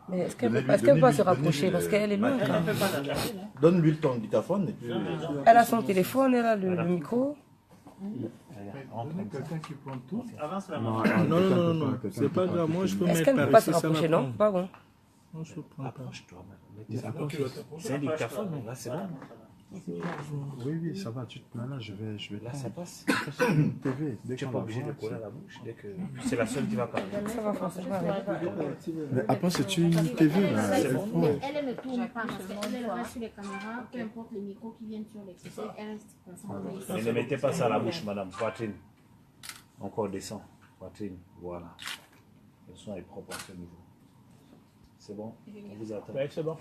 Mais est-ce qu'elle peut pas se rapprocher parce qu'elle est loin quand même. Donne-lui ton dictaphone. Et puis... Elle a son téléphone, elle a le micro. Quelqu'un qui prend tout. Non, c'est pas grave. Moi, je peux Est-ce mettre qu'elle ne par peut pas ici, se ça va rapprocher, non? prendre. Pas bon. Non, je prends pas. C'est un dictaphone, là c'est bon. Oui, ça va, tu te plains là, je vais Là ça passe. une TV. Dès Tu n'es qu'on pas la obligé de voit, coller à la bouche. C'est la seule qui va parler. Ça va forcément. Mais après, c'est une TV là. C'est bon. Mais elle ne tourne pas parce qu'elle reste sur les caméras, peu importe les micros qui viennent sur l'excès, elle reste concentrée. Mais ne mettez pas ça à la bouche, madame. Poitrine. Encore descend. Poitrine. Voilà. Le son est propre à ce niveau. C'est bon? On vous attend. Ouais, c'est bon.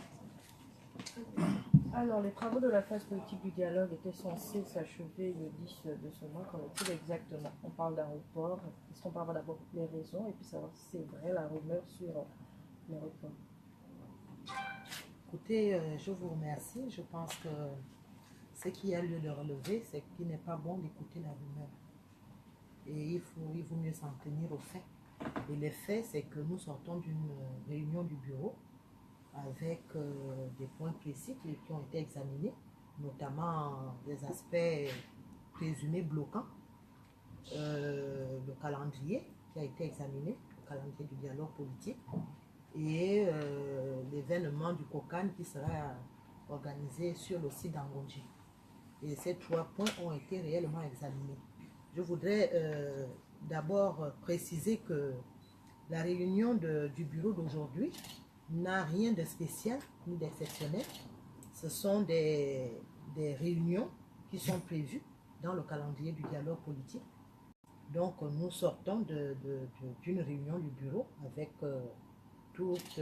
Alors, les travaux de la phase politique du dialogue étaient censés s'achever le 10 de ce mois. Qu'en est-il exactement? On parle d'un report. Est-ce qu'on parle d'abord des raisons et puis savoir si c'est vrai la rumeur sur les reports? Écoutez, je vous remercie. Je pense que ce qui a lieu de relever, c'est qu'il n'est pas bon d'écouter la rumeur. Et il vaut mieux s'en tenir aux faits. Et les faits, c'est que nous sortons d'une réunion du bureau avec des points précis qui ont été examinés, notamment des aspects présumés bloquants, le calendrier qui a été examiné, le calendrier du dialogue politique, et l'événement du COCAN qui sera organisé sur le site d'Angonji. Et ces 3 points ont été réellement examinés. Je voudrais d'abord préciser que la réunion du bureau d'aujourd'hui n'a rien de spécial ni d'exceptionnel. Ce sont des réunions qui sont prévues dans le calendrier du dialogue politique. Donc nous sortons d'une réunion du bureau avec toutes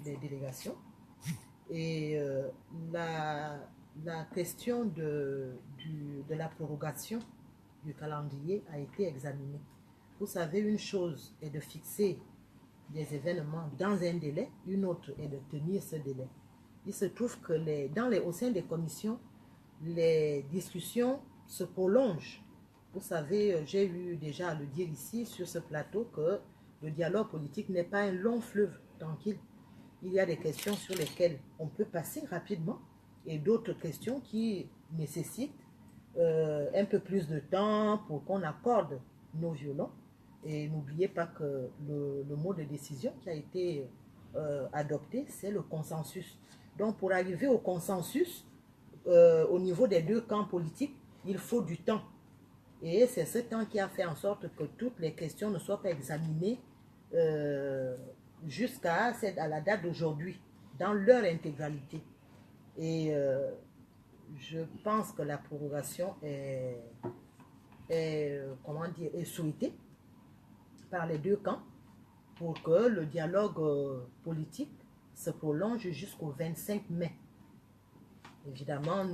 les délégations. Et la question de la prorogation du calendrier a été examinée. Vous savez, une chose est de fixer des événements dans un délai, une autre est de tenir ce délai. Il se trouve que au sein des commissions, les discussions se prolongent. Vous savez, j'ai eu déjà à le dire ici sur ce plateau que le dialogue politique n'est pas un long fleuve tranquille. Il y a des questions sur lesquelles on peut passer rapidement et d'autres questions qui nécessitent un peu plus de temps pour qu'on accorde nos violons. Et n'oubliez pas que le mot de décision qui a été adopté, c'est le consensus. Donc pour arriver au consensus, au niveau des 2 camps politiques, il faut du temps. Et c'est ce temps qui a fait en sorte que toutes les questions ne soient pas examinées jusqu'à la date d'aujourd'hui, dans leur intégralité. Et je pense que la prorogation est souhaitée par les 2 camps pour que le dialogue politique se prolonge jusqu'au 25 mai. Évidemment,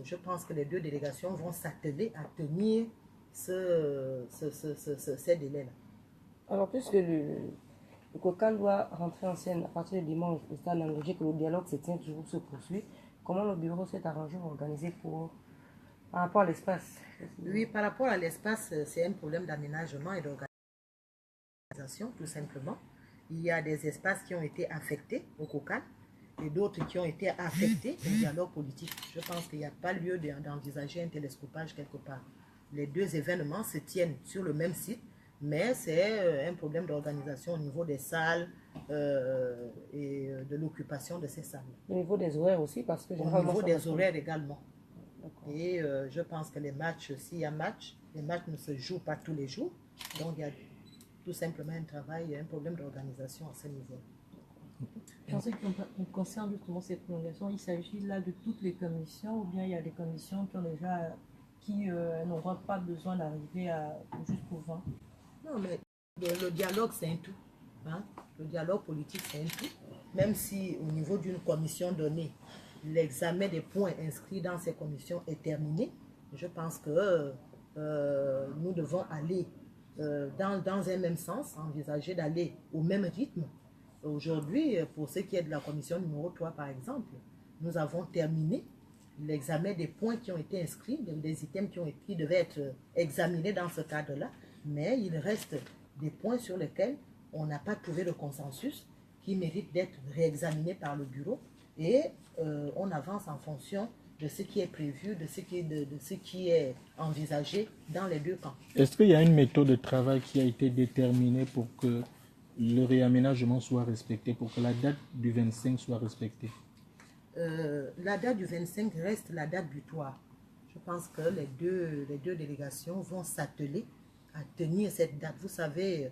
je pense que les 2 délégations vont s'atteler à tenir ces délais-là. Alors, puisque le COCAN doit rentrer en scène à partir du dimanche, le stade d'Angonji, que le dialogue se tient toujours, se poursuit, comment le bureau s'est arrangé ou organisé par rapport à l'espace? Oui, par rapport à l'espace, c'est un problème d'aménagement et d'organisation, tout simplement. Il y a des espaces qui ont été affectés au COCAN et d'autres qui ont été affectés au dialogue politique. Je pense qu'il n'y a pas lieu d'envisager un télescopage quelque part. Les 2 événements se tiennent sur le même site, mais c'est un problème d'organisation au niveau des salles et de l'occupation de ces salles. Au niveau des horaires aussi, parce que au niveau des horaires également. Et je pense que les matchs, s'il y a match, les matchs ne se jouent pas tous les jours. Donc il y a tout simplement un travail, un problème d'organisation à ce niveau. En ce qui concerne justement cette prolongation, il s'agit là de toutes les commissions ou bien il y a des commissions qui n'auront pas besoin d'arriver jusqu'au 20? Non, mais le dialogue, c'est un tout. Hein? Le dialogue politique, c'est un tout. Même si au niveau d'une commission donnée, l'examen des points inscrits dans ces commissions est terminé, je pense que nous devons aller dans un même sens, envisager d'aller au même rythme. Aujourd'hui, pour ce qui est de la commission numéro 3, par exemple, nous avons terminé l'examen des points qui ont été inscrits, des items qui devaient être examinés dans ce cadre-là, mais il reste des points sur lesquels on n'a pas trouvé de consensus qui mérite d'être réexaminé par le bureau et on avance en fonction de ce qui est prévu, de ce qui est envisagé dans les deux camps. Est-ce qu'il y a une méthode de travail qui a été déterminée pour que le réaménagement soit respecté, pour que la date du 25 soit respectée? La date du 25 reste la date butoir. Je pense que les deux délégations vont s'atteler à tenir cette date. Vous savez,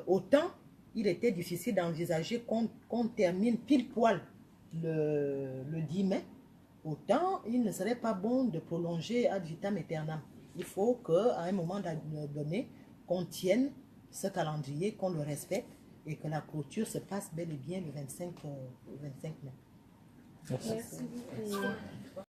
autant il était difficile d'envisager qu'on termine pile poil le 10 mai, autant il ne serait pas bon de prolonger ad vitam aeternam. Il faut qu'à un moment donné, qu'on tienne ce calendrier, qu'on le respecte et que la clôture se passe bel et bien le 25 mai. Merci. Merci beaucoup.